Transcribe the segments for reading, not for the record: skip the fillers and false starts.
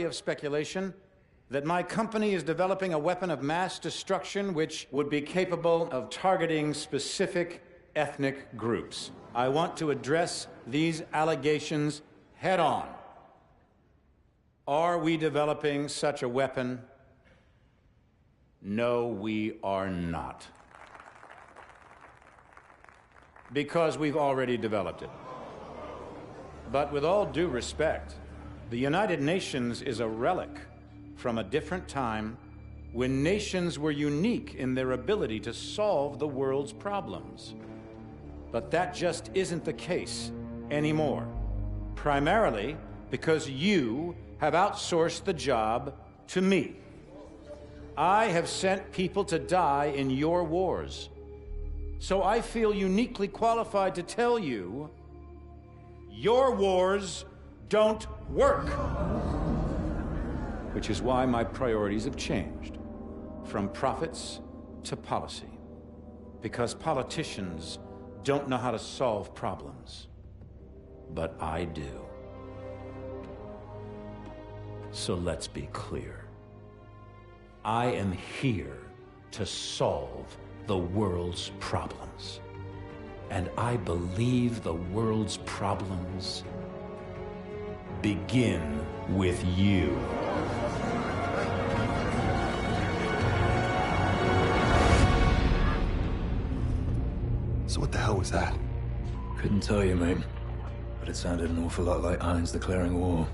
of speculation that my company is developing a weapon of mass destruction which would be capable of targeting specific ethnic groups. I want to address these allegations head on. Are we developing such a weapon? No, we are not. Because we've already developed it. But with all due respect, the United Nations is a relic from a different time when nations were unique in their ability to solve the world's problems. But that just isn't the case anymore. Primarily because you have outsourced the job to me. I have sent people to die in your wars. So I feel uniquely qualified to tell you, your wars don't work. Which is why my priorities have changed from profits to policy. Because politicians don't know how to solve problems. But I do. So let's be clear. I am here to solve the world's problems. And I believe the world's problems begin with you. So what the hell was that? Couldn't tell you, mate. But it sounded an awful lot like Hines declaring war.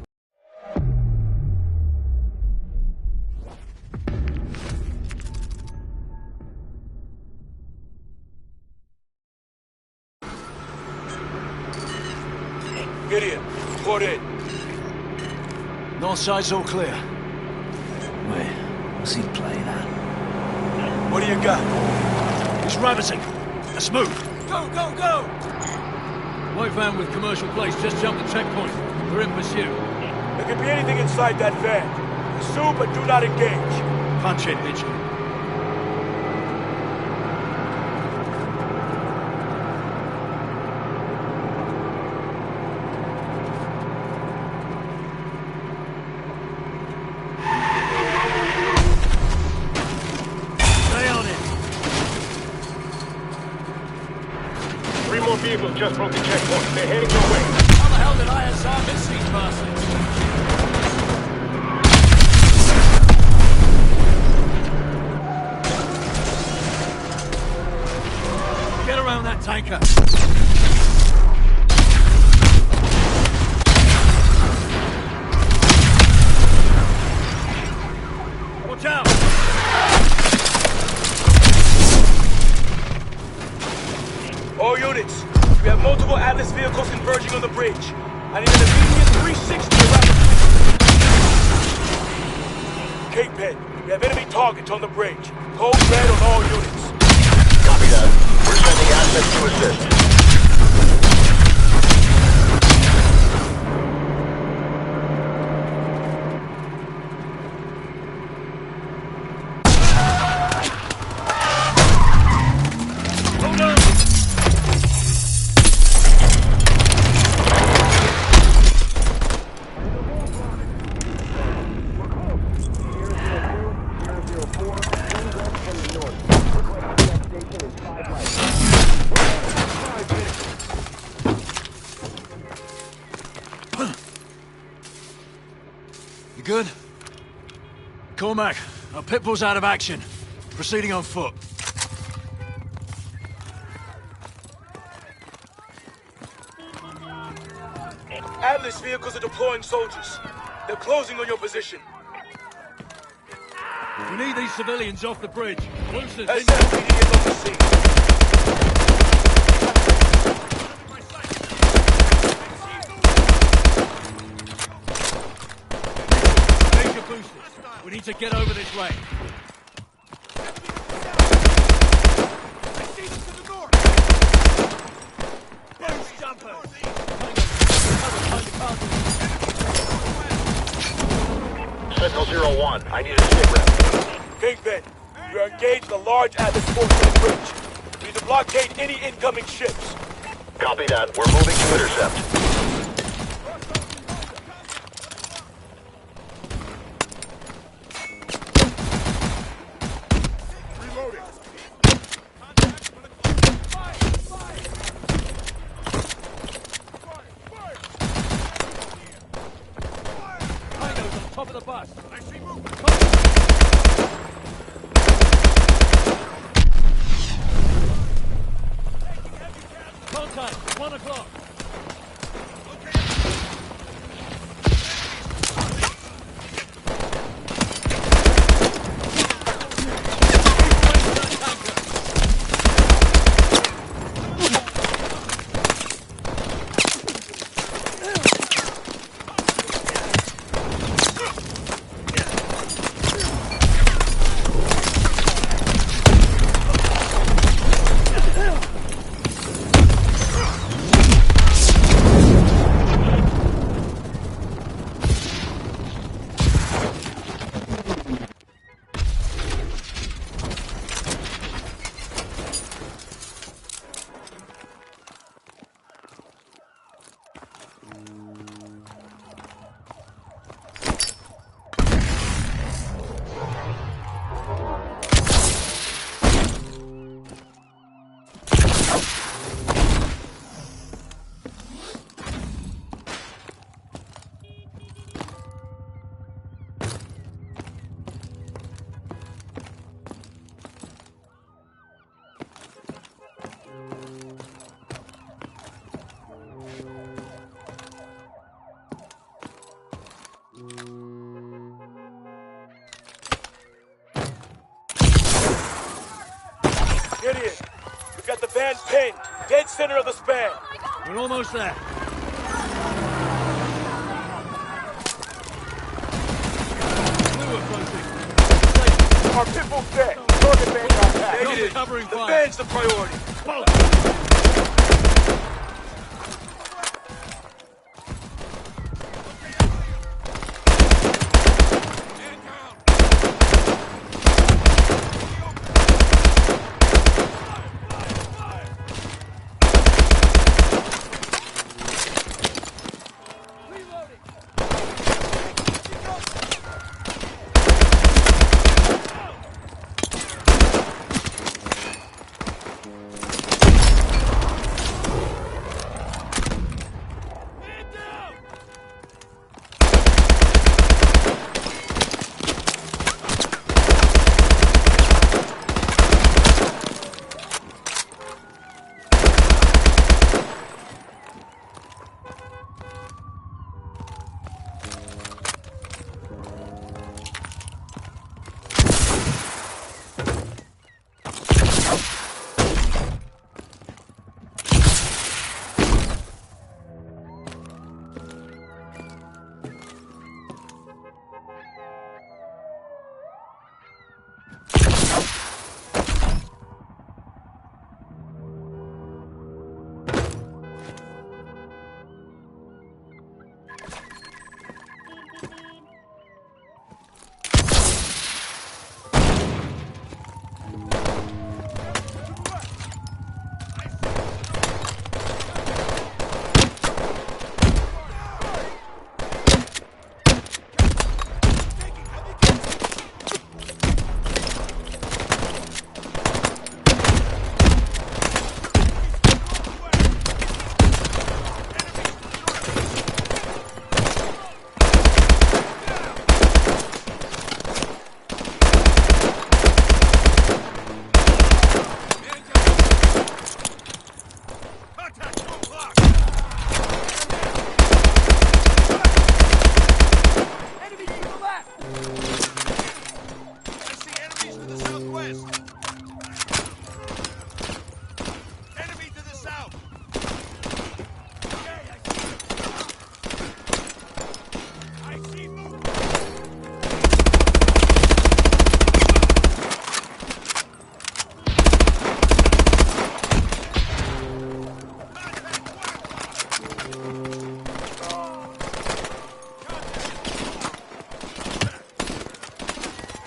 Gideon, report in. North side's all clear. Wait, what's he playing at? What do you got? He's rabbiting. Let's move. Go, go, go! White van with commercial plates just jumped the checkpoint. We're in pursuit. There could be anything inside that van. Pursue, but do not engage. Punch it, Mitchell. Vehicles just broke the checkpoint. They're heading your way. How the hell did ISR miss these bastards? Get around that tanker. Watch out! All units, we have multiple Atlas vehicles converging on the bridge. I need an immediate 360 around. Capehead, we have enemy targets on the bridge. Code red on all units. Copy that. We're sending assets to assist. You good? Cormac, our Pitbull's out of action. Proceeding on foot. Atlas vehicles are deploying soldiers. They're closing on your position. We need these civilians off the bridge. Wilson's in. SMPD is on the scene. Major boosters. We need to get over this way. Boost jumpers! Sentinel 01, I need a sit rep. Kingpin, we are engaged in a large Atlas force on the bridge. We need to blockade any incoming ships. Copy that. We're moving to intercept. top of the bus. I see movement. Contact, 1 o'clock. Gideon, we've got the van pinned, dead center of the span. We're almost there. Blue approaching. Our pitbull's dead. Target van contact. Negative. Covering The fire. van's the priority.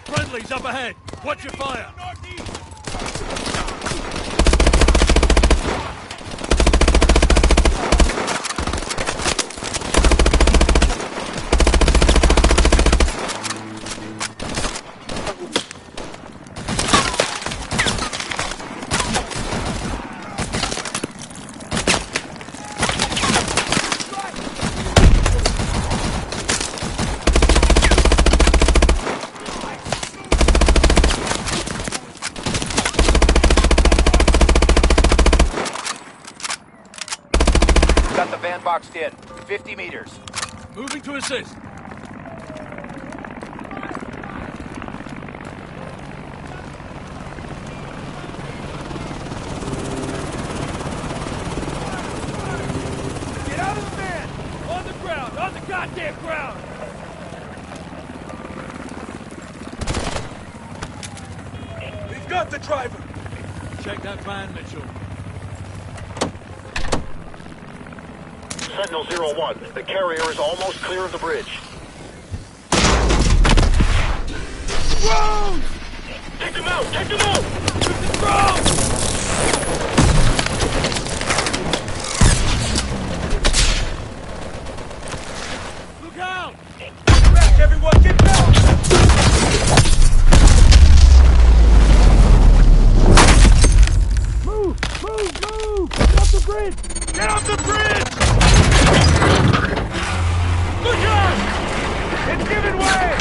Friendly's up ahead. Watch your fire. boxed in. 50 meters. Moving to assist. Get out of the van! On the ground! On the goddamn ground! We've got the driver! Check that van, Mitchell. Sentinel 01, the carrier is almost clear of the bridge. Whoa! Take them out! Take them out! Look out! Get back, everyone! Get back! Move! Move! Move! Get off the bridge! Get off the bridge! Look out! It's giving way!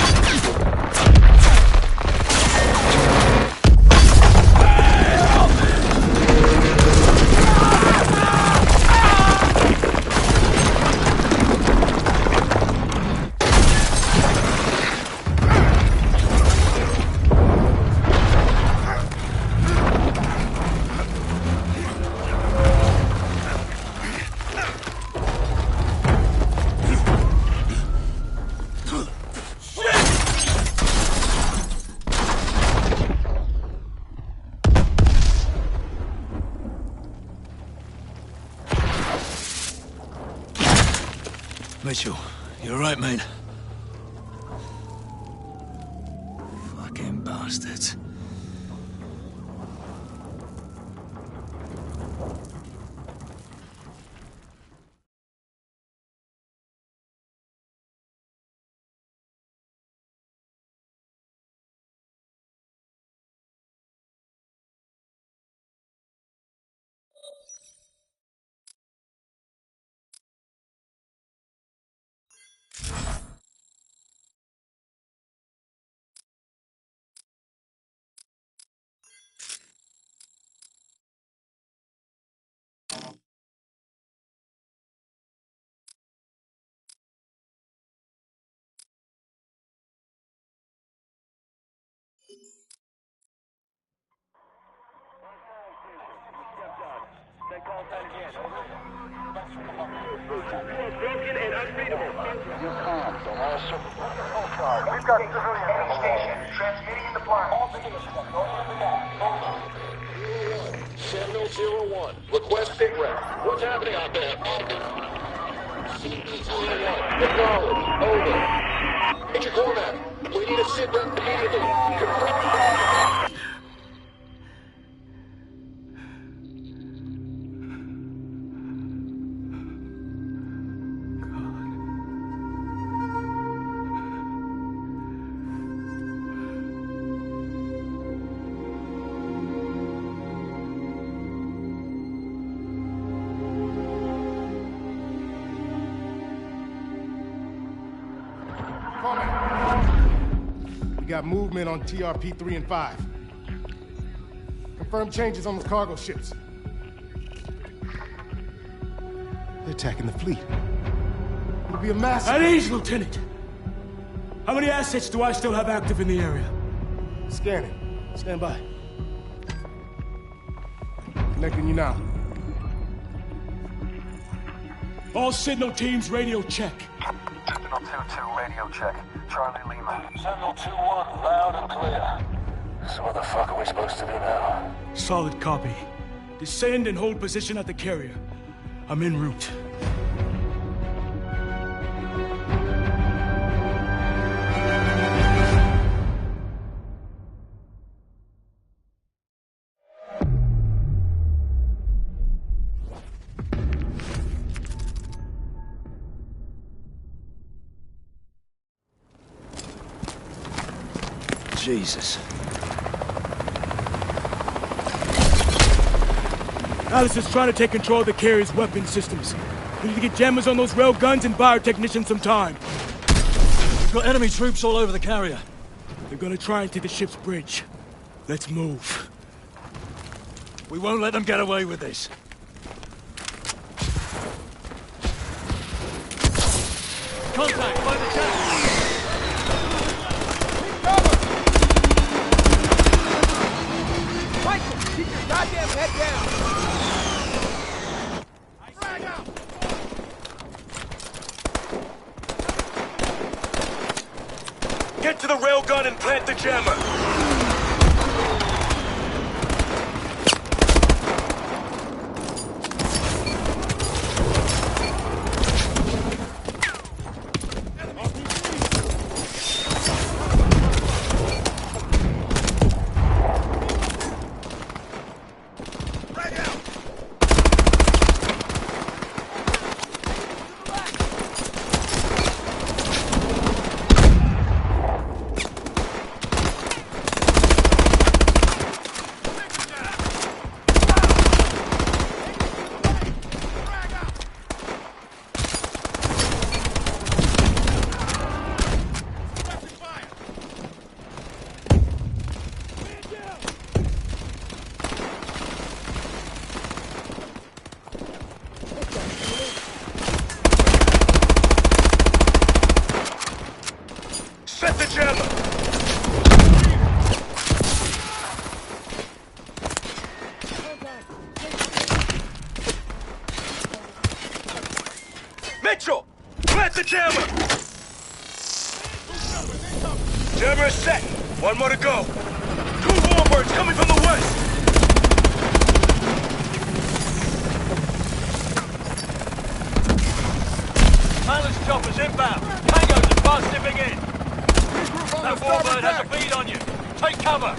Mitchell, you alright, mate? Fucking bastards. Broken and unreadable. Your comms on all circuits. We've got civilians in the station. Transmitting in the blind. All positions. Sentinel 01. Request sit rep. What's happening out there? Acknowledge. Over. Major Cormac. We need a sit rep immediately. Confirm. We got movement on TRP 3 and 5. Confirmed changes on those cargo ships. They're attacking the fleet. It'll be a massive... At ease, Lieutenant! How many assets do I still have active in the area? Scanning. Stand by. Connecting you now. All Sentinel teams radio check. Sentinel 2-2, radio check. Charlie Lima. Sentinel 2-1, loud and clear. So what the fuck are we supposed to do now? Solid copy. Descend and hold position at the carrier. I'm en route. Jesus. Alice is trying to take control of the carrier's weapon systems. We need to get jammers on those rail guns and buy our technicians some time. We've got enemy troops all over the carrier. They're gonna try and take the ship's bridge. Let's move. We won't let them get away with this. contact by the jack. Michael, keep your goddamn head down! Frag out! Get to the railgun and plant the jammer! Set the jammer! Mitchell! Plant the jammer! Jammer is set! One more to go! 2 warbirds coming from the west! Pilot's choppers inbound. Tango's advanced dipping in. That warbird has a bead on you. Take cover.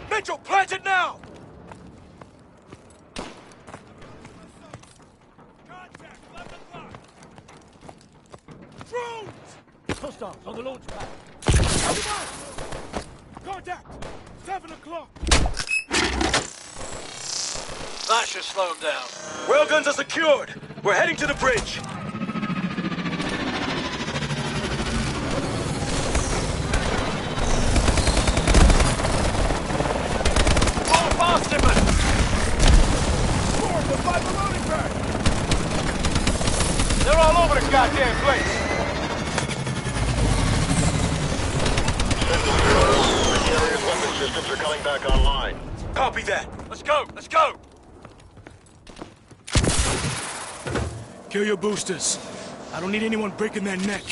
Mitchell, plant it now! Contact, 11 o'clock! Drones! Hostiles on the launch pad. Contact, 7 o'clock! That should slow them down. Railguns are secured! We're heading to the bridge! They're all over the goddamn place. Carrier's weapon systems are coming back online. Copy that. Let's go, let's go. Kill your boosters. I don't need anyone breaking their neck.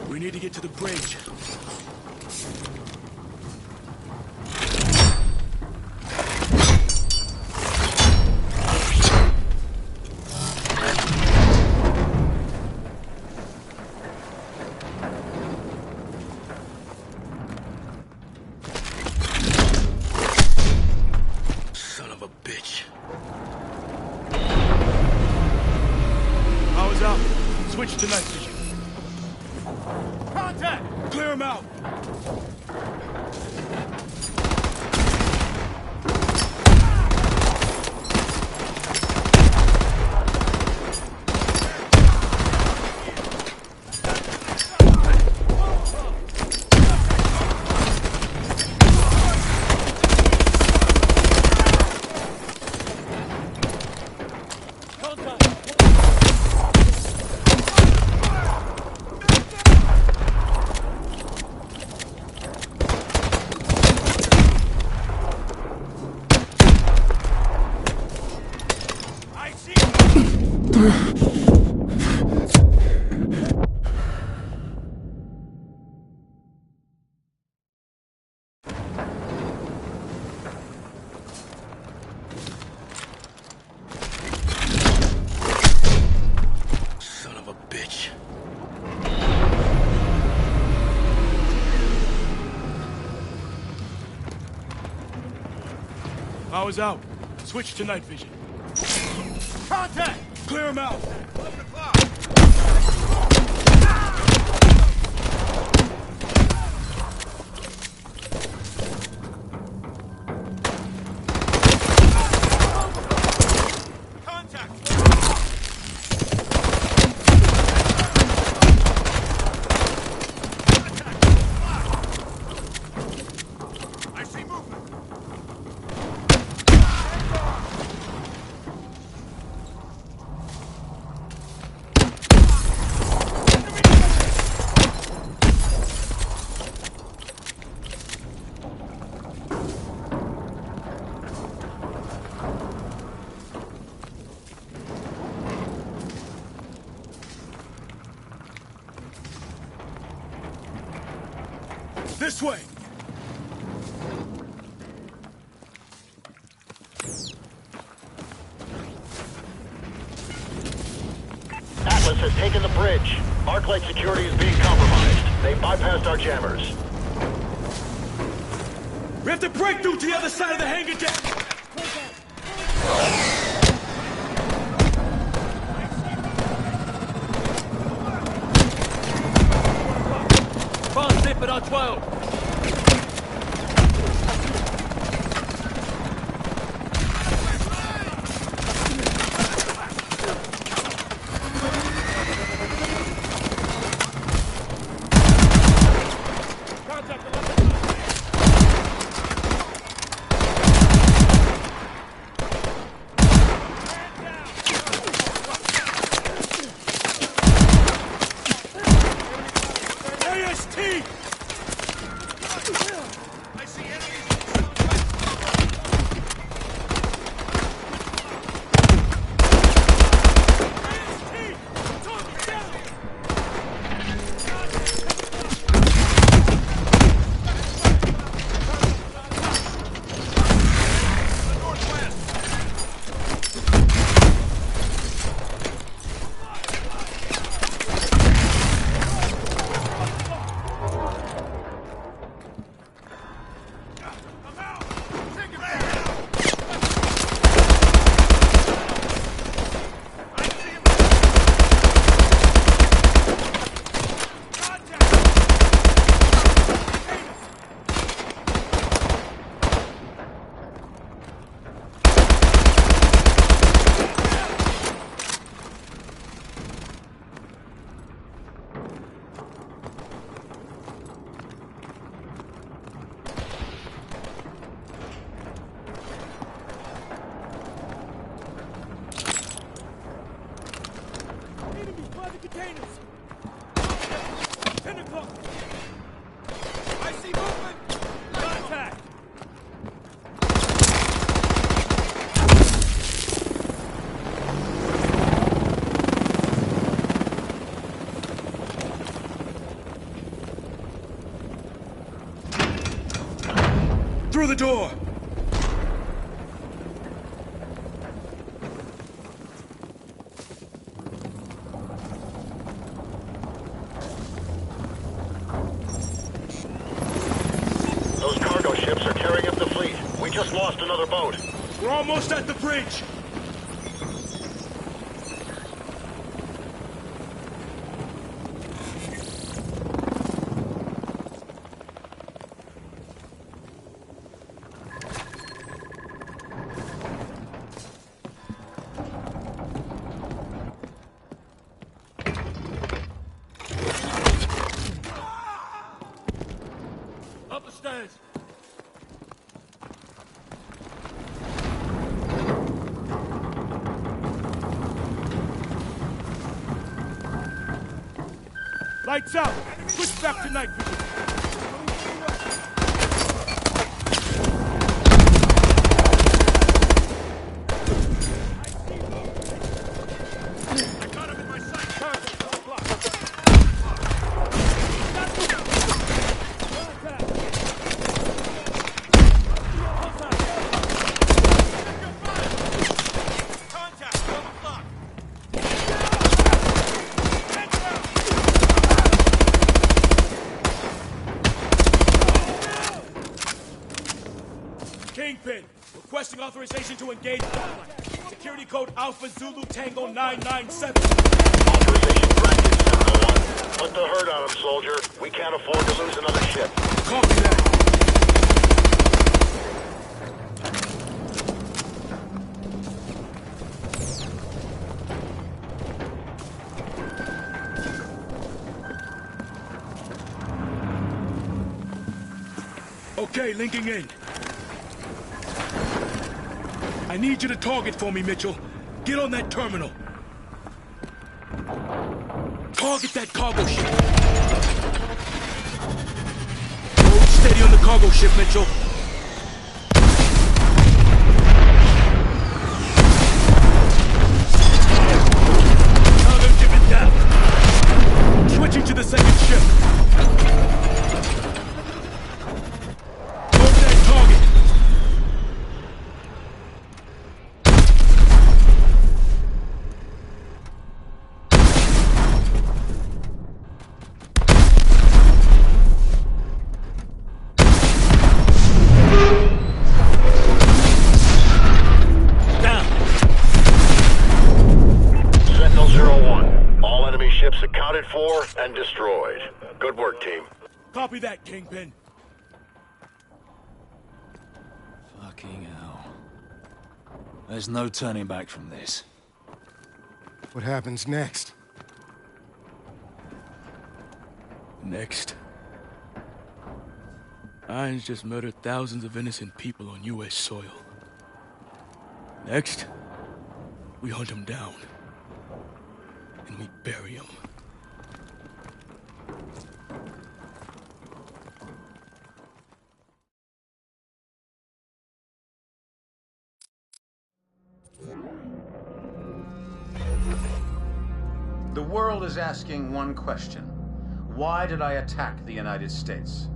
We need to get to the bridge. Switch to night vision. Contact! Clear him out! Son of a bitch. Power's out. Switch to night vision. Contact! Clear him out! This way! Atlas has taken the bridge. Arclight security is being compromised. They bypassed our jammers. We have to break through to the other side of the hangar deck! Fast zip at R12. Containers! 10 o'clock! I see movement! Contact! Through the door! Those cargo ships are tearing up the fleet. We just lost another boat. We're almost at the bridge! Lights out! Switch back to night vision! Kingpin, requesting authorization to engage. Security code Alpha Zulu Tango 997. Authorization granted, Sentinel 1. Put the hurt on him, soldier. We can't afford to lose another ship. Copy that. Okay, linking in. I need you to target for me, Mitchell. Get on that terminal. Target that cargo ship. Hold steady on the cargo ship, Mitchell. Now they're dipping down. Switching to the second ship. Hold that target. Accounted for and destroyed. Good work, team. Copy that, Kingpin. Fucking hell. There's no turning back from this. What happens next? Next. Irons just murdered thousands of innocent people on U.S. soil. Next, we hunt them down. And we bury them. The world is asking one question. Why did I attack the United States?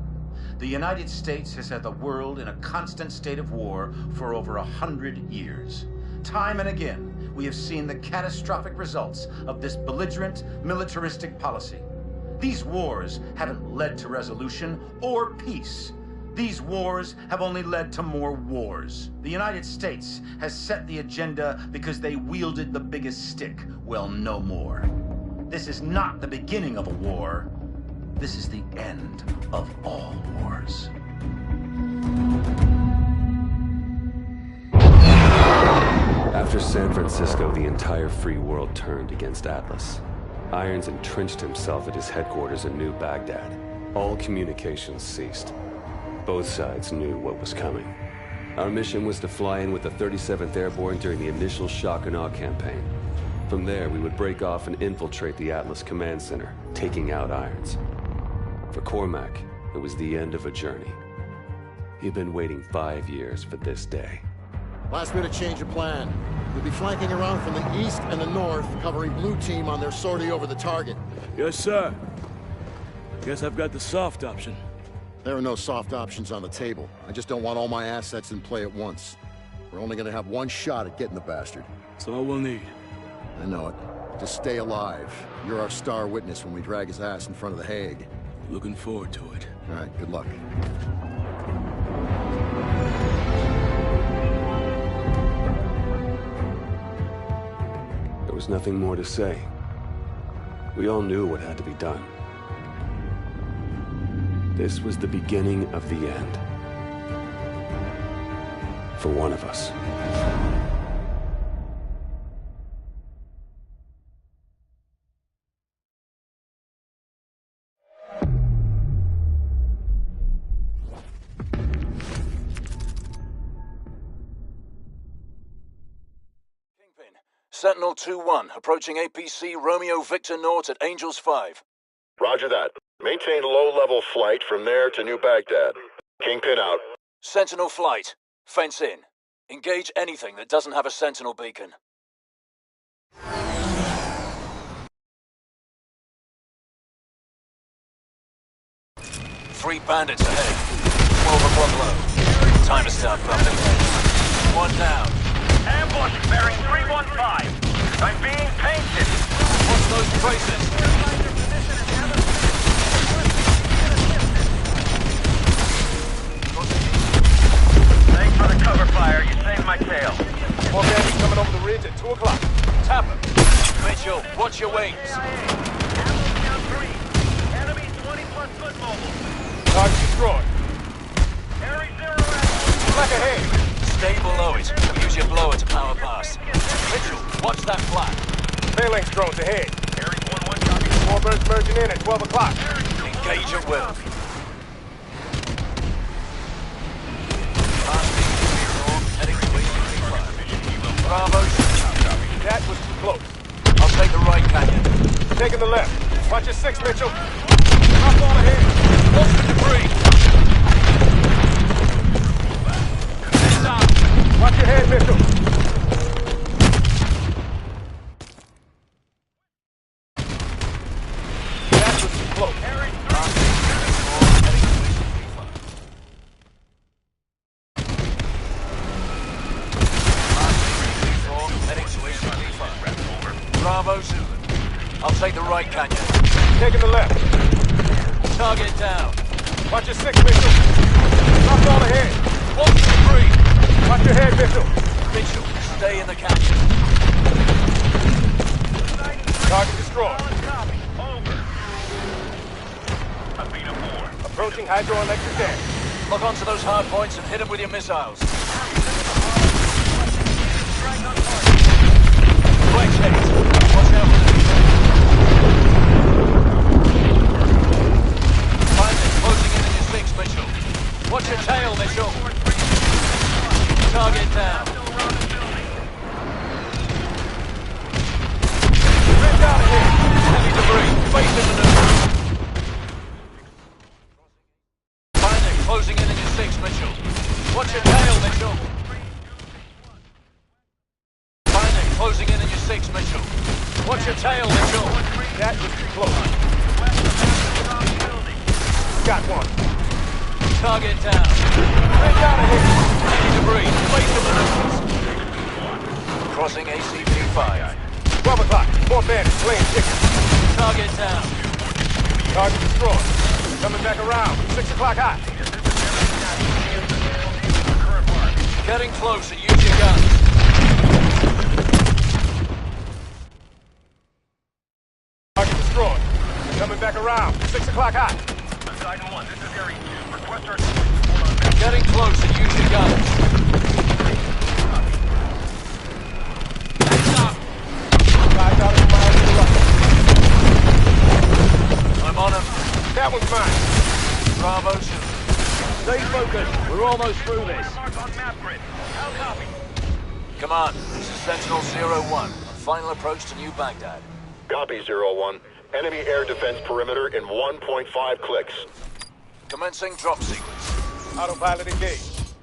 The United States has had the world in a constant state of war for over 100 years. Time and again, we have seen the catastrophic results of this belligerent, militaristic policy. These wars haven't led to resolution or peace. These wars have only led to more wars. The United States has set the agenda because they wielded the biggest stick. Well, no more. This is not the beginning of a war. This is the end of all wars. After San Francisco, the entire free world turned against Atlas. Irons entrenched himself at his headquarters in New Baghdad. All communications ceased. Both sides knew what was coming. Our mission was to fly in with the 37th Airborne during the initial shock and awe campaign. From there, we would break off and infiltrate the Atlas Command Center, taking out Irons. For Cormac, it was the end of a journey. He'd been waiting 5 years for this day. Last minute change of plan. We'll be flanking around from the east and the north, covering Blue Team on their sortie over the target. Yes, sir. Guess I've got the soft option. There are no soft options on the table. I just don't want all my assets in play at once. We're only gonna have one shot at getting the bastard. That's all we'll need. I know it. Just stay alive. You're our star witness when we drag his ass in front of the Hague. Looking forward to it. All right, good luck. There was nothing more to say. We all knew what had to be done. This was the beginning of the end. For one of us. Sentinel 2-1, approaching APC Romeo Victor Nort at Angels 5. Roger that. Maintain low-level flight from there to New Baghdad. Kingpin out. Sentinel flight. Fence in. Engage anything that doesn't have a Sentinel beacon. Three bandits ahead. 12 o'clock low. Time to start bumping heads. One down. Ambush bearing 315. I'm being painted. What's those traces? Thanks for the cover fire. You saved my tail. More bandits coming over the ridge at 2 o'clock. Tap him. Mitchell, watch your wings. Ammo down 3. Enemy 20+ foot mobile. Target destroyed. Harry 0 at Black ahead. Stay below it. Use your blower to power past. Mitchell, watch that flat. Phalanx drones ahead. Harry 1-1 copy. More birds merging in at 12 o'clock. Engage at will. Heading to 835. Bravo. That was too close. I'll take the right canyon. Taking the left. Watch your 6, Mitchell. Drop all ahead. Watch the debris. Watch your head, Mitchell. That was too close. Bravo. I'll take the right canyon. Taking the left. Target down. Watch your 6, Mitchell. Drop all ahead. Watch the debris. Watch your head, Mitchell. Mitchell, stay in the canyon. Target destroyed. Over. Abita 4. Approaching hydroelectric dam. Lock onto those hard points and hit them with your missiles. Flex heads. Watch out for the Find it closing in your 6, Mitchell. Watch your tail, Mitchell. Target down. Heavy debris. Face maneuver. Find it closing in your 6, Mitchell. Watch your tail, Mitchell. Find it closing in your 6, Mitchell. Watch your tail, Mitchell. That was too close. Got one. Target down. Right down ahead. Heavy debris. Face maneuvers. Crossing ACP-5. 12 o'clock. More bandits playing chicken. Target down. Target destroyed. Coming back around. 6 o'clock hot. Getting closer. Use your guns. Target destroyed. Coming back around. 6 o'clock hot. Poseidon 1, this is Harry 2. Request our... Getting closer. Use your guns. I'm on him. That one's mine. Bravo. Stay focused. We're almost through this. on map grid. How copy? Command, this is Sentinel 01. Final approach to New Baghdad. Copy, 01. Enemy air defense perimeter in 1.5 clicks. Commencing drop sequence. Autopilot engaged.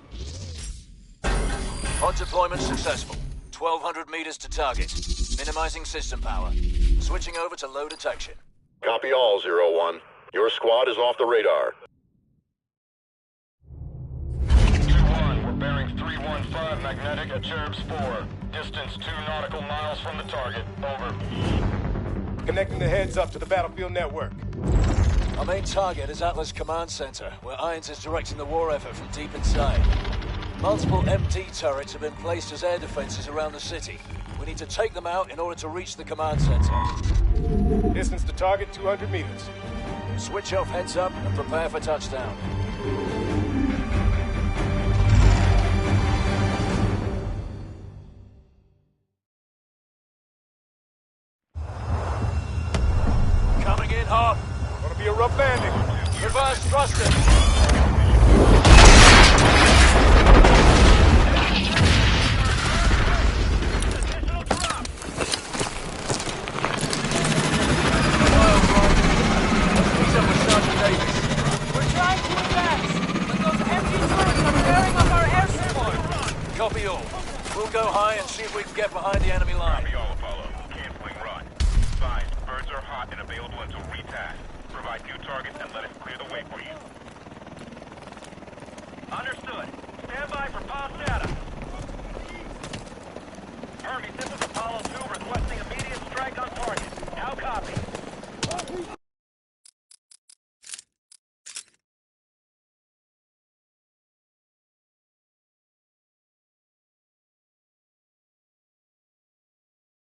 On deployment successful. 1,200 meters to target. Minimizing system power. Switching over to low detection. Copy all, 01. Your squad is off the radar. 2-1, we're bearing 315 magnetic at Cherub Spore. Distance 2 nautical miles from the target. Over. Connecting the heads up to the battlefield network. Our main target is Atlas Command Center, where Irons is directing the war effort from deep inside. Multiple MD turrets have been placed as air defenses around the city. We need to take them out in order to reach the command center. Distance to target 200 meters. Switch off heads up and prepare for touchdown. Coming in hot. Gonna be a rough landing. Reverse thrusting. low high and see if we can get behind the enemy line. Copy all, Apollo. Canceling run. Signs, birds are hot and available until retasked. Provide new targets and let us clear the way for you. Understood. Stand by for pulse data. Hermes, this is Apollo 2 requesting immediate strike on target.